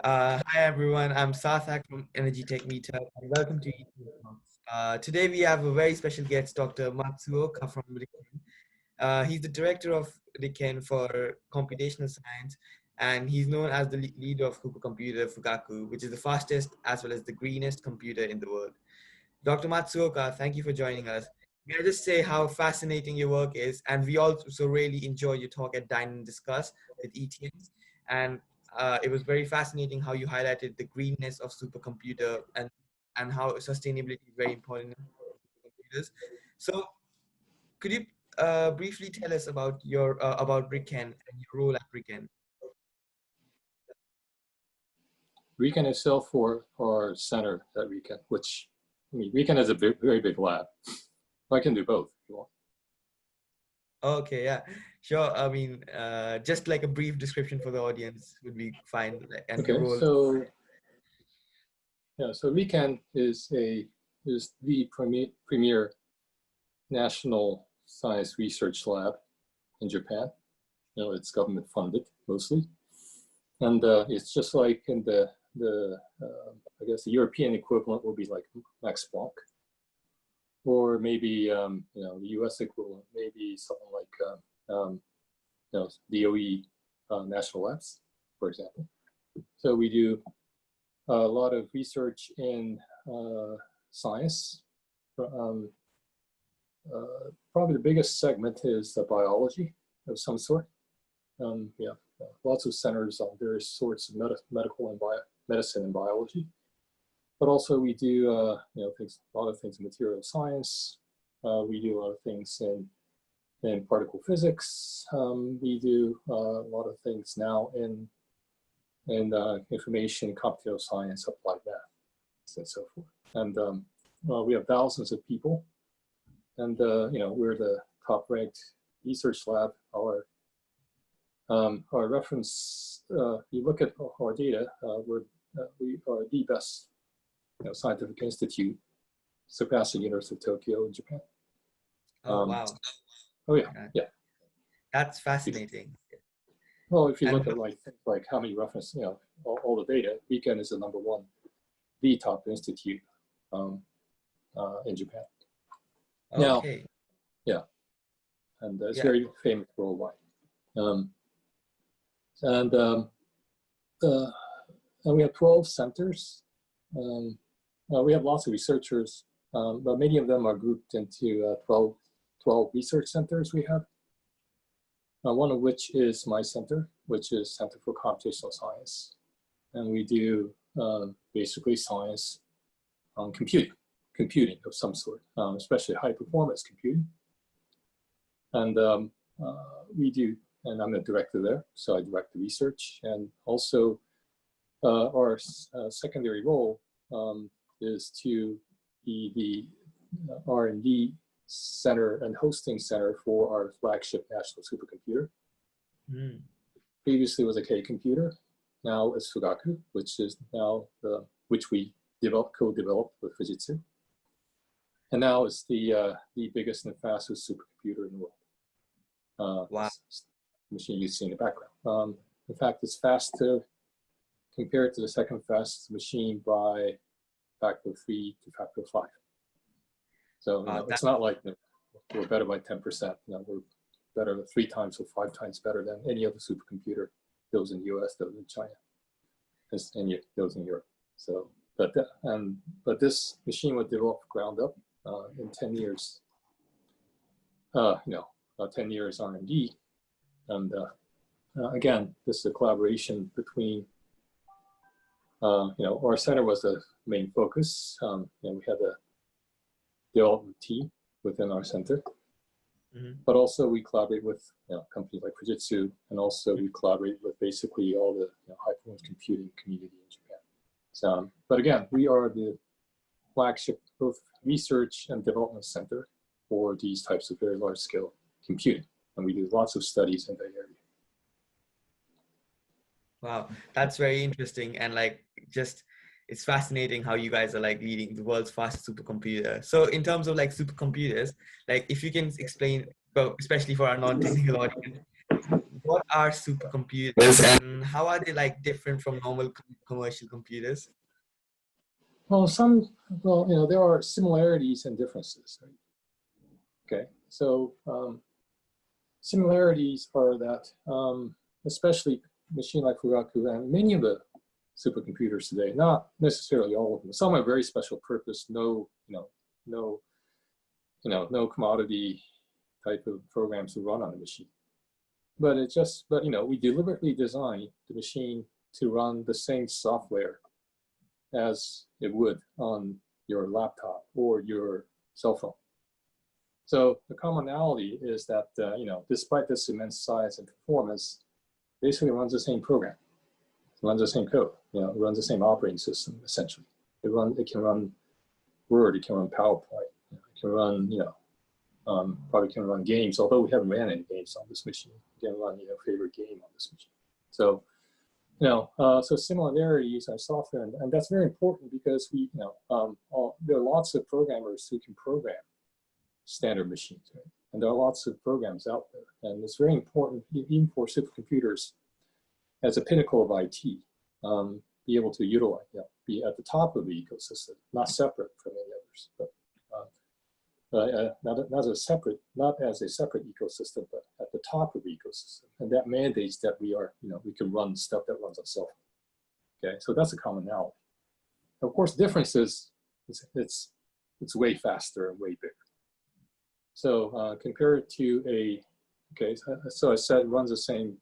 Hi everyone, I'm Sarthak from Energy Tech Meetup and welcome to ETM. Today we have a very special guest, Dr. Matsuoka from RIKEN. He's the director of RIKEN for Computational Science, and he's known as the leader of Supercomputer Fugaku, which is the fastest as well as the greenest computer in the world. Dr. Matsuoka, thank you for joining us. May I just say how fascinating your work is, and we also really enjoy your talk at Dine and Discuss with ETMs. And it was very fascinating how you highlighted the greenness of supercomputer and how sustainability is very important in supercomputers. So, could you briefly tell us about your about RIKEN and your role at RIKEN? RIKEN itself for our center at RIKEN, which, I mean, RIKEN is a very big lab. I can do both if you want. Okay, yeah, sure. I mean, just like a brief description for the audience would be fine, and your Okay, role. so yeah, so RIKEN is the premier national science research lab in Japan. You know, it's government funded mostly, and it's just like in the I guess the European equivalent will be like Max Planck, or maybe you know, the U.S. equivalent, maybe something like you know, DOE national labs, for example. So we do a lot of research in science. Probably the biggest segment is biology of some sort. Yeah, lots of centers on various sorts of medical and medicine and biology. But also we do you know, a lot of things in material science. We do a lot of things in particle physics. We do a lot of things now in information, computational science, applied math, and so forth. And we have thousands of people, and you know, we're the top-ranked research lab. Our reference, if you look at our data, we are the best, you know, scientific institute, surpassing University of Tokyo in Japan. Oh, wow. Oh yeah, yeah. That's fascinating. Well, if you And look at like how many reference, you know, all the data, RIKEN is the #1, the top institute in Japan. Now, okay. yeah, and it's Yeah. very famous worldwide. And we have 12 centers. We have lots of researchers, but many of them are grouped into 12 research centers we have. One of which is my center, which is Center for Computational Science. And we do basically science on computing of some sort, especially high performance computing. And we do, and I'm a director there, so I direct the research. And also our secondary role is to be the R&D center and hosting center for our flagship national supercomputer. Previously was a K computer, now it's Fugaku, which is now which we co-developed with Fujitsu, and now it's the biggest and fastest supercomputer in the world. Wow. Machine you see in the background. In fact, it's faster compared to the second fastest machine by factor 3 to factor 5. So you know, it's not like we're better by 10%. You know, we're better 3 times or 5 times better than any other supercomputer. Those in the US, those in China, and those in Europe. So, but this machine was developed ground up in 10 years. You know, 10 years R&D, and again, this is a collaboration between. You know, our center was the main focus. You know, we had a development team within our center, but also we collaborate with, you know, companies like Fujitsu, and also we collaborate with basically all the, you know, high-performance computing community in Japan. So, but again, we are the flagship both research and development center for these types of very large-scale computing, and we do lots of studies in that area. Wow, that's very interesting, and like just it's fascinating how you guys are like leading the world's fastest supercomputer. So in terms of like supercomputers, like if you can explain, well, especially for our non-technical audience, what are supercomputers and how are they like different from normal commercial computers? Well, there are similarities and differences, right? Okay, so similarities are that, especially machine like Fugaku and many of the supercomputers today, not necessarily all of them. Some are very special purpose, no commodity type of programs to run on the machine. But we deliberately designed the machine to run the same software as it would on your laptop or your cell phone. So the commonality is that, despite this immense size and performance, basically runs the same program. It runs the same code, it runs the same operating system, essentially. It can run Word, it can run PowerPoint, it can run, probably can run games, although we haven't ran any games on this machine. It can run, favorite game on this machine. So, so similarities in software, and that's very important because there are lots of programmers who can program standard machines, right? And there are lots of programs out there, and it's very important, even for supercomputers, as a pinnacle of IT, be able to utilize, be at the top of the ecosystem, not separate from any others, but not as a separate ecosystem, but at the top of the ecosystem, and that mandates that we can run stuff that runs on cell phone. Okay, so that's a commonality. Of course, the difference is it's way faster and way bigger. So compared to so I said it runs the same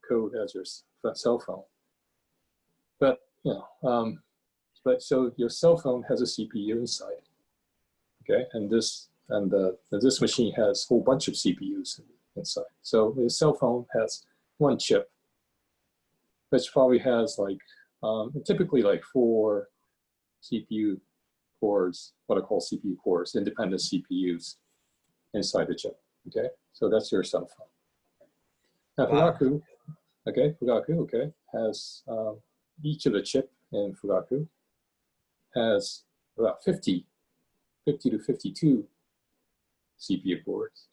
code as your cell phone, but so your cell phone has a CPU inside, okay, and this machine has a whole bunch of CPUs inside. So the cell phone has one chip, which probably has typically 4 CPU cores, what I call CPU cores, independent CPUs inside the chip. Okay, so that's your cell phone. Now Fugaku, has each of the chip in Fugaku has about 50 to 52 CPU cores.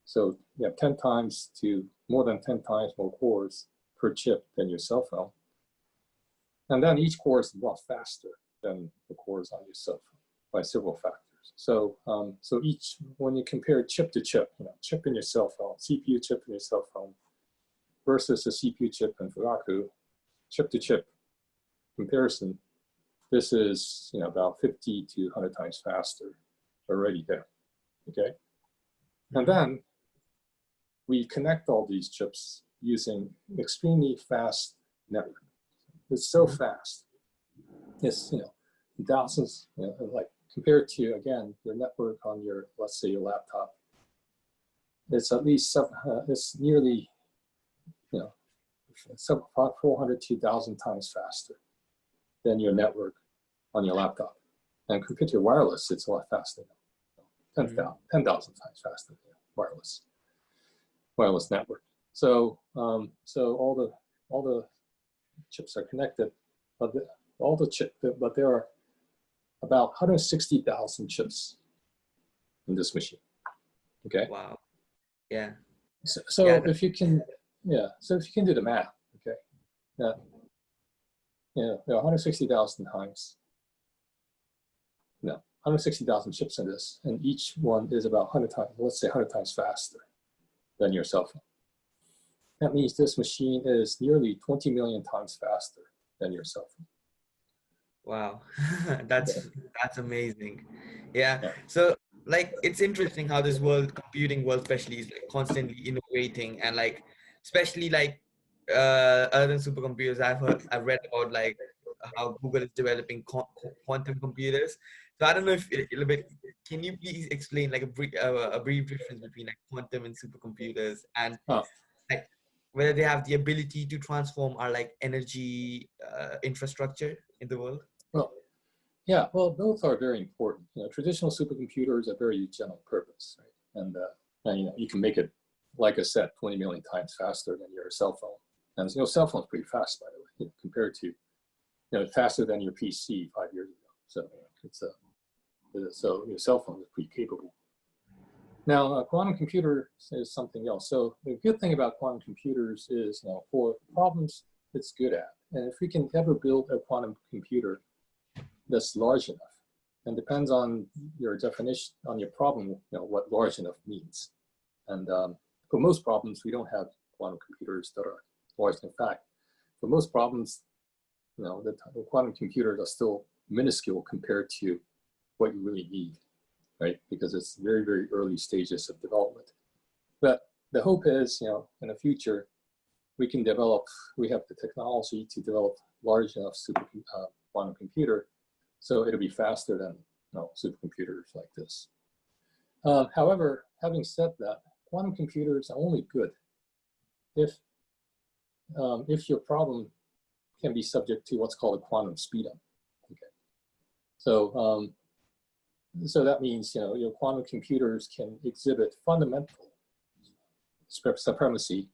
So you have more than 10 times more cores per chip than your cell phone. And then each core is a lot faster than the cores on your cell phone by several factors. So, when you compare chip to chip, chip in your cell phone, CPU chip in your cell phone, versus the CPU chip in Fugaku, chip to chip comparison, this is about 50 to 100 times faster already there. Okay, and then we connect all these chips using extremely fast network. It's so fast. It's thousands, compared to, again, your network on let's say your laptop, it's at least it's nearly 400 to 1,000 times faster than your network on your laptop. And compared to wireless, it's a lot faster, 10,000 times faster than wireless network. So all the chips are connected, but there are about 160,000 chips in this machine. Okay. Wow. Yeah. So if you can do the math, okay, there are 160,000 times, 160,000 chips in this, and each one is about 100 times, let's say 100 times faster than your cell phone. That means this machine is nearly 20 million times faster than your cell phone. Wow, that's amazing. Yeah. So it's interesting how this computing world especially is constantly innovating, and especially other than supercomputers, I've read about how Google is developing quantum computers. So I don't know if a little bit, can you please explain a brief difference between quantum and supercomputers, and whether they have the ability to transform our energy infrastructure in the world? Well, both are very important. Traditional supercomputers are very general purpose, right? And you can make it, like I said, 20 million times faster than your cell phone. And your cell phone's pretty fast, by the way, compared to faster than your PC 5 years ago. So so your cell phone is pretty capable. Now, a quantum computer is something else. So the good thing about quantum computers is, for problems it's good at. And if we can ever build a quantum computer that's large enough, and depends on your definition, on your problem, what large enough means. And for most problems, we don't have quantum computers that are large. In fact, for most problems, the quantum computers are still minuscule compared to what you really need, right? Because it's very, very early stages of development. But the hope is, in the future, we have the technology to develop large enough quantum computer, so it'll be faster than supercomputers like this. However, having said that, quantum computers are only good if your problem can be subject to what's called a quantum speedup. Okay, so so that means your quantum computers can exhibit fundamental supremacy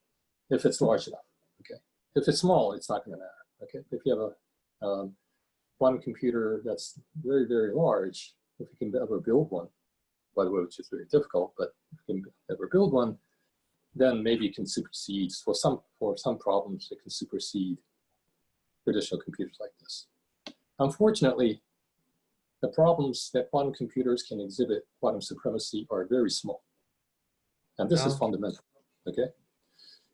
if it's large enough. Okay, if it's small, it's not going to matter. Okay, if you have a quantum computer that's very, very large, if you can ever build one, by the way, which is very difficult, but if you can ever build one, then maybe it can supersede, for some problems, it can supersede traditional computers like this. Unfortunately, the problems that quantum computers can exhibit quantum supremacy are very small. And this is fundamental, okay?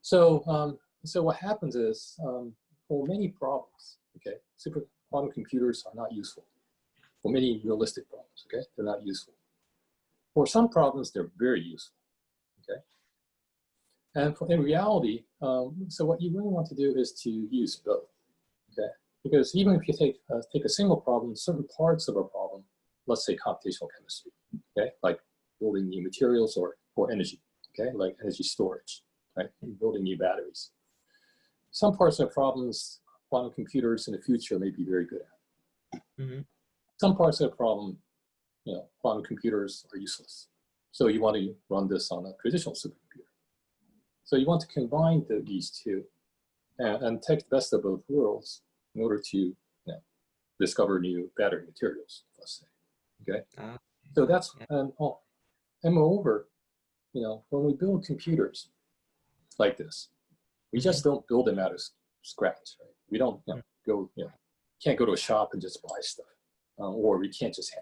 So, so what happens is, for many problems, okay, quantum computers are not useful. For many realistic problems, okay, they're not useful. For some problems, they're very useful, okay? And in reality, so what you really want to do is to use both, okay? Because even if you take a single problem, certain parts of a problem, let's say computational chemistry, okay, like building new materials or energy, okay, like energy storage, right, building new batteries. Some parts of problems, quantum computers in the future may be very good at. Mm-hmm. Some parts of the problem, quantum computers are useless. So you want to run this on a traditional supercomputer. So you want to combine these two and take the best of both worlds in order to discover new battery materials, let's say. Okay. So that's and moreover, when we build computers like this, we just don't build them out of scratch, right? We don't can't go to a shop and just buy stuff, or we can't just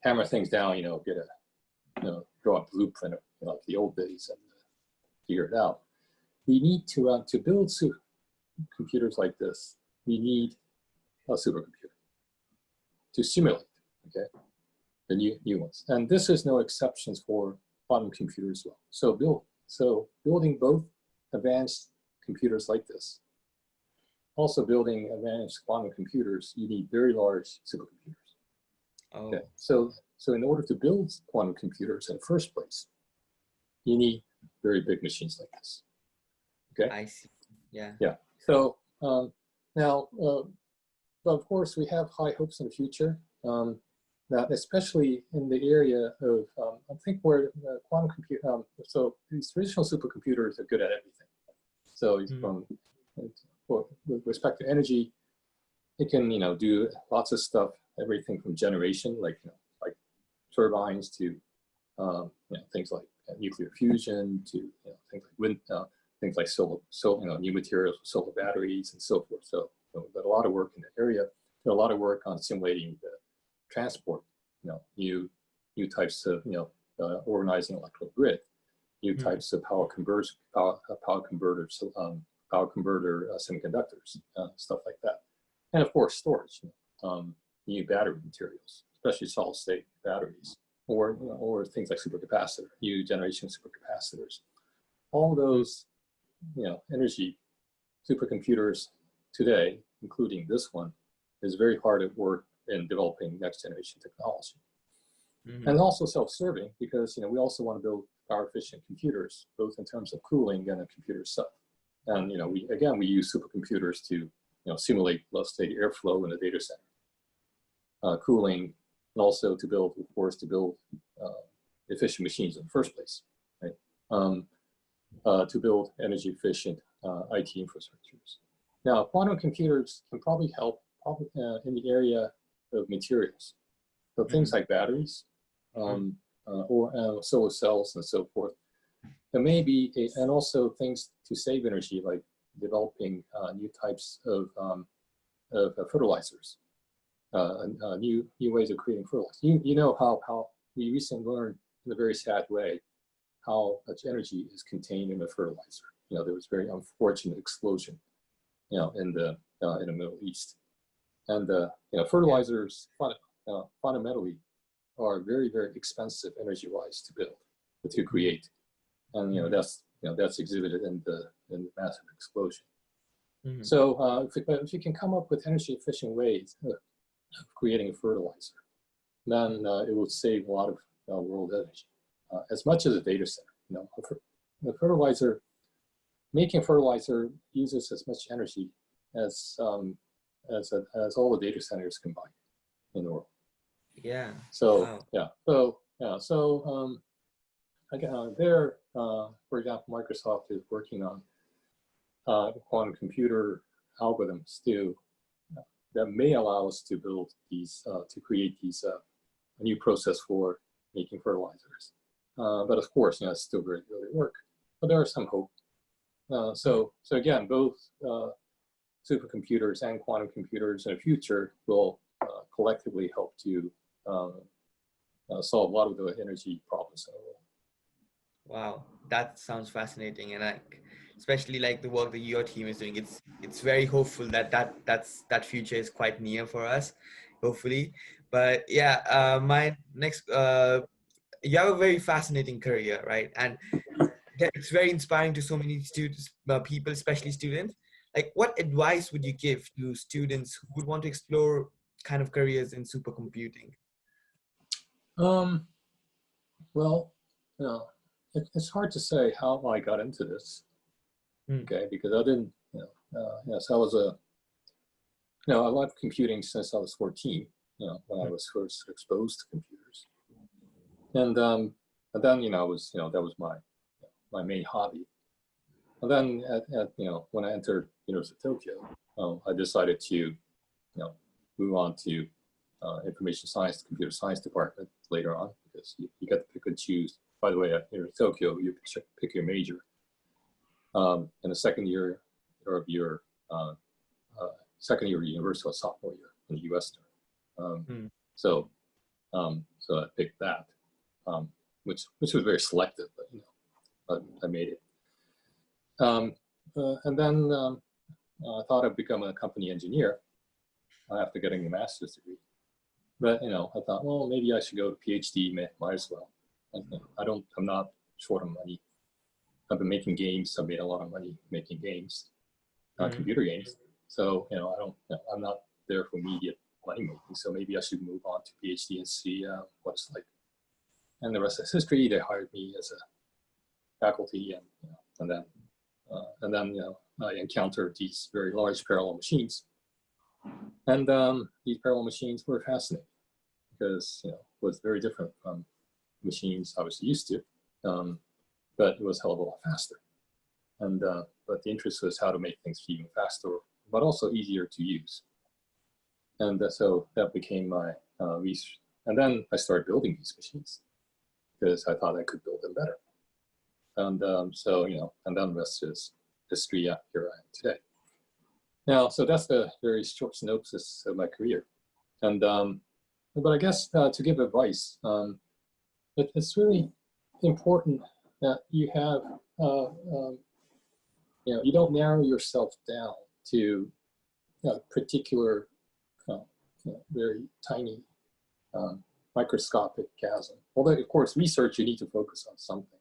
hammer things down, get draw a blueprint like the old days and figure it out. We need to build computers like this. We need a supercomputer to simulate, okay, the new ones. And this is no exceptions for quantum computers as well. So building both advanced computers like this, also building advanced quantum computers, you need very large supercomputers. Oh. Okay, so in order to build quantum computers in the first place, you need very big machines like this. Okay. I see. Yeah. Yeah. So now, of course, we have high hopes in the future. Now, especially in the area of, I think where quantum computer. So these traditional supercomputers are good at everything. So with respect to energy, it can do lots of stuff, everything from generation, like turbines, to things like nuclear fusion, to things like wind, things like solar, new materials, solar batteries, and so forth. So there's a lot of work in the area. There's a lot of work on simulating the transport, new types of organizing electrical grid, new types of power converters, power converter semiconductors, stuff like that. And of course, storage, new battery materials, especially solid state batteries, or things like supercapacitor, new generation supercapacitors. All those, energy supercomputers today, including this one, is very hard at work in developing next generation technology. And also self-serving, because we also want to build power efficient computers, both in terms of cooling and the computer itself. And we use supercomputers to simulate, let's say, airflow in the data center, cooling, and also to build, of course, efficient machines in the first place, right? To build energy efficient IT infrastructures. Now, quantum computers can probably help in the area of materials. So things like batteries, or solar cells and so forth. There may be, and also things to save energy, like developing new types of fertilizers, new ways of creating fertilizer. You know how we recently learned in a very sad way how much energy is contained in a fertilizer. There was a very unfortunate explosion, in the Middle East, and fertilizers fundamentally are very, very expensive energy-wise to build, to create, and that's exhibited in the massive explosion. Mm-hmm. So if you can come up with energy-efficient ways of creating a fertilizer, then it will save a lot of world energy, as much as a data center. The fertilizer, making fertilizer uses as much energy as all the data centers combined in the world. Yeah. So wow. yeah. So again, for example, Microsoft is working on quantum computer algorithms that may allow us to build these, to create these a new process for making fertilizers. But of course, it's still very early work. But there is some hope. So again, both supercomputers and quantum computers in the future will collectively help to solve a lot of the energy problems in the world. Wow, that sounds fascinating, and especially like the work that your team is doing. It's very hopeful that future is quite near for us, hopefully. But yeah, my next, you have a very fascinating career, right? And it's very inspiring to so many students, people, especially students. Like, what advice would you give to students who would want to explore kind of careers in supercomputing? Well, it's hard to say how I got into this. Okay, because I didn't, yes, I was I loved computing since I was 14. When I was first exposed to computers, and then I was, that was my main hobby. And then when I entered University of Tokyo, I decided to move on to information science, computer science department later on, because you get to pick and choose. By the way, at University of Tokyo, you pick your major in the second year of your second year of university or sophomore year in the U.S. So I picked that, which was very selective, but I made it. And then I thought I'd become a company engineer after getting a master's degree. But I thought, well, maybe I should go to PhD. Might as well. I'm not short on money. I've been making games. I've made a lot of money making games, computer games. So I'm not there for immediate money making. So maybe I should move on to PhD and see what it's like. And the rest is history. They hired me as a faculty, and then I encountered these very large parallel machines, and these parallel machines were fascinating because it was very different from machines I was used to, but it was a hell of a lot faster. And but the interest was how to make things even faster, but also easier to use. And so that became my research. And then I started building these machines because I thought I could build them better. And so and then the rest is history. Here I am today. Now, so that's the very short synopsis of my career. And but I guess to give advice, it's really important that you have you don't narrow yourself down to a particular very tiny microscopic chasm. Although of course research you need to focus on something,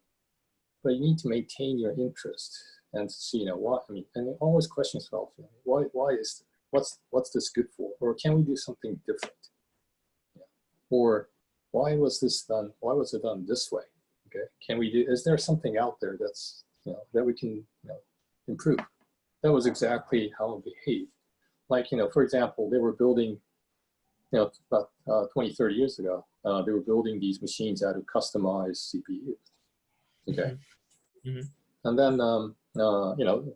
but you need to maintain your interest and see what and always question yourself, why is what's this good for, or can we do something different, or why was it done this way? Okay, can we do, is there something out there that's that we can improve? That was exactly how it behaved. Like for example, they were building about 20, 30 years ago, they were building these machines out of customized CPUs. Okay. Mm-hmm. And then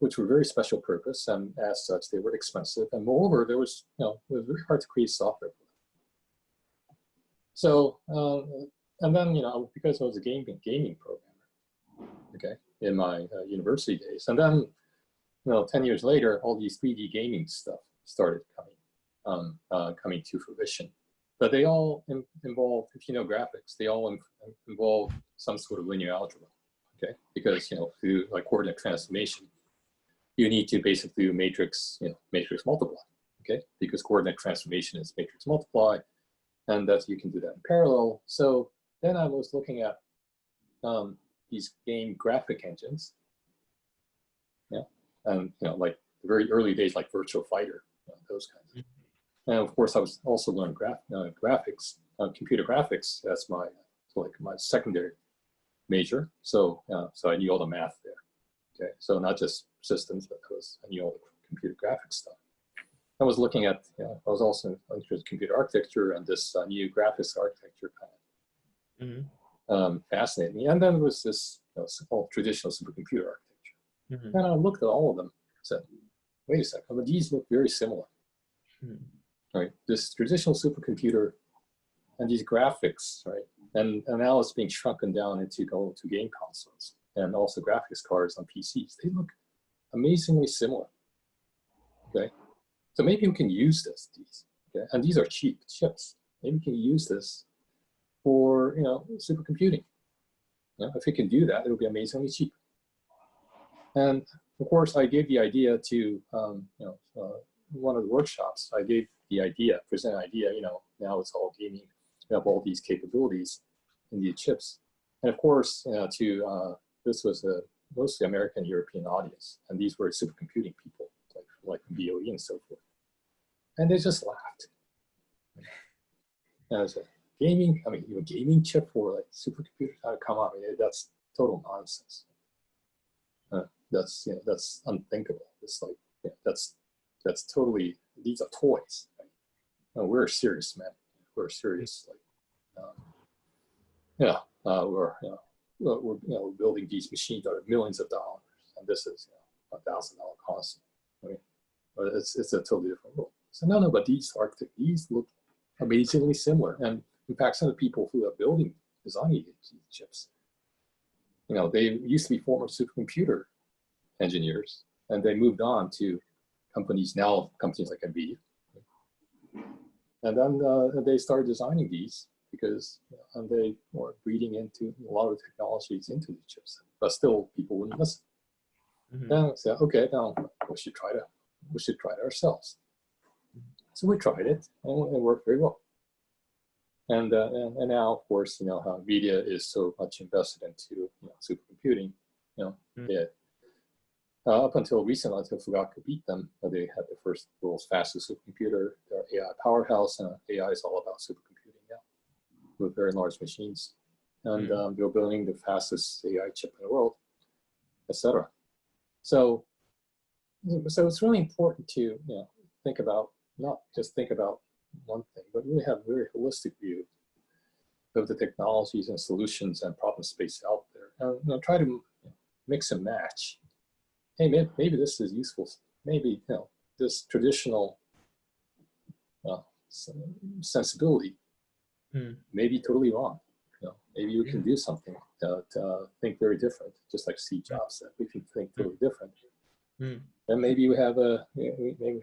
which were very special purpose, and as such they were expensive, and moreover there was it was very hard to create software for them. So and then, because I was a gaming programmer, okay, in my university days, and then, 10 years later, all these 3D gaming stuff started coming to fruition. But they all involve, if you know graphics, they all involve some sort of linear algebra, okay? Because, through like coordinate transformation, you need to basically do matrix multiply, okay? Because coordinate transformation is matrix multiply, and that you can do that in parallel. So then I was looking at these game graphic engines, yeah, and like the very early days, like Virtual Fighter, those kinds of. And of course, I was also learning graphics, computer graphics. That's my secondary major. So so I knew all the math there. Okay, so not just systems, but I knew all the computer graphics stuff. I was looking at, I was also interested in computer architecture, and this new graphics architecture kind of fascinated me. And then there was this so-called traditional supercomputer architecture. And I looked at all of them and said, wait a second, but these look very similar. Right, this traditional supercomputer and these graphics, right, and now it's being shrunken down into game consoles and also graphics cards on PCs. They look amazingly similar. Okay, so maybe we can use these. Okay, and these are cheap chips. Maybe we can use this for supercomputing. If we can do that, it'll be amazingly cheap. And of course, I gave the idea to one of the workshops. I gave the idea, present idea, now it's all gaming. We have all these capabilities in these chips. And of course, this was a mostly American, European audience. And these were supercomputing people, like BOE and so forth. And they just laughed. And I said, gaming, gaming chip for like supercomputers, come on, that's total nonsense. That's unthinkable. It's like, that's totally, these are toys. Right? No, we're serious men. We're serious, we're building these machines that are millions of dollars, and this is $1,000 cost. Right? But it's a totally different world. So no, but these look amazingly similar. And in fact, some of the people who are designing these chips, they used to be former supercomputer engineers, and they moved on to companies like Nvidia. And then they started designing these because and they were breeding into a lot of technologies into the chips, but still people wouldn't listen. Then I said, okay, now we should try it ourselves. So we tried it, and it worked very well. And now, of course, how Nvidia is so much invested into supercomputing. Up until recently, until Fugaku beat them, they had the world's fastest supercomputer. They're AI powerhouse, and AI is all about supercomputing now, with very large machines. And they're building the fastest AI chip in the world, etc. So it's really important to think about, not just think about one thing, but really have a very holistic view of the technologies and solutions and problem space out there, and try to mix and match. Hey, maybe this is useful. Maybe this traditional sensibility may be totally wrong. Maybe we can do something to think very different, just like Steve Jobs said. We can think totally different, and maybe we have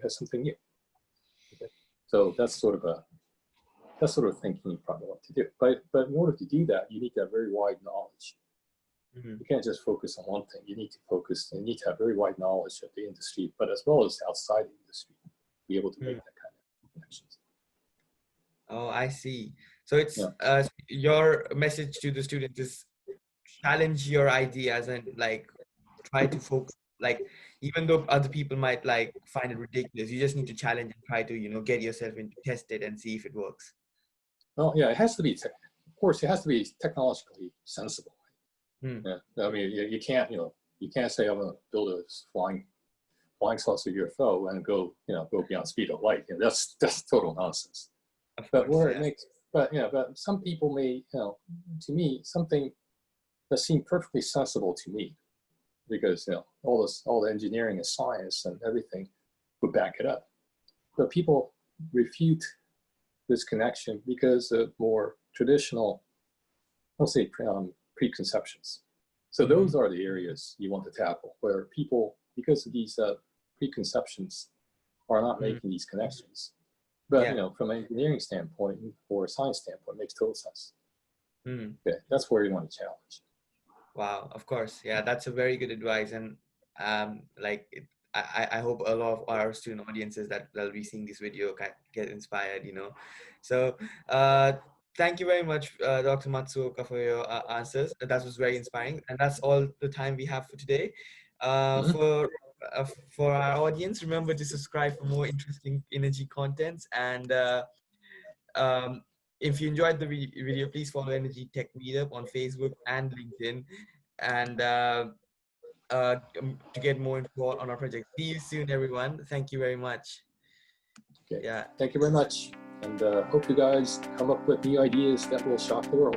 something new. Okay. So that's sort of thinking you probably want to do. But in order to do that, you need to have very wide knowledge. You can't just focus on one thing. You need to have very wide knowledge of the industry, but as well as outside the industry, be able to make that kind of connections. Oh, I see. So it's your message to the students is challenge your ideas and like try to focus. Like even though other people might like find it ridiculous, you just need to challenge and try to get yourself into test it and see if it works. Well, yeah, it has to be. Of course, it has to be technologically sensible. Yeah, I mean, you can't say I'm going to build a flying saucer UFO and go beyond speed of light. That's total nonsense. But but some people may, to me, something that seemed perfectly sensible to me, because all the engineering and science and everything would back it up. But people refute this connection because of more traditional I'll say preconceptions. So those are the areas you want to tackle, where people, because of these preconceptions, are not making these connections. But you know, from an engineering standpoint or a science standpoint, it makes total sense. Okay, that's where you want to challenge. Wow, of course. Yeah, that's a very good advice. And like I hope a lot of our student audiences that'll be seeing this video can get inspired, you know. So thank you very much, Dr. Matsuoka, for your answers. That was very inspiring. And that's all the time we have for today. For our audience, remember to subscribe for more interesting energy contents. And um, if you enjoyed the video, please follow Energy Tech Meetup on Facebook and LinkedIn, and to get more info on our project. See you soon, everyone. Thank you very much. Okay. Yeah. Thank you very much. And hope you guys come up with new ideas that will shock the world.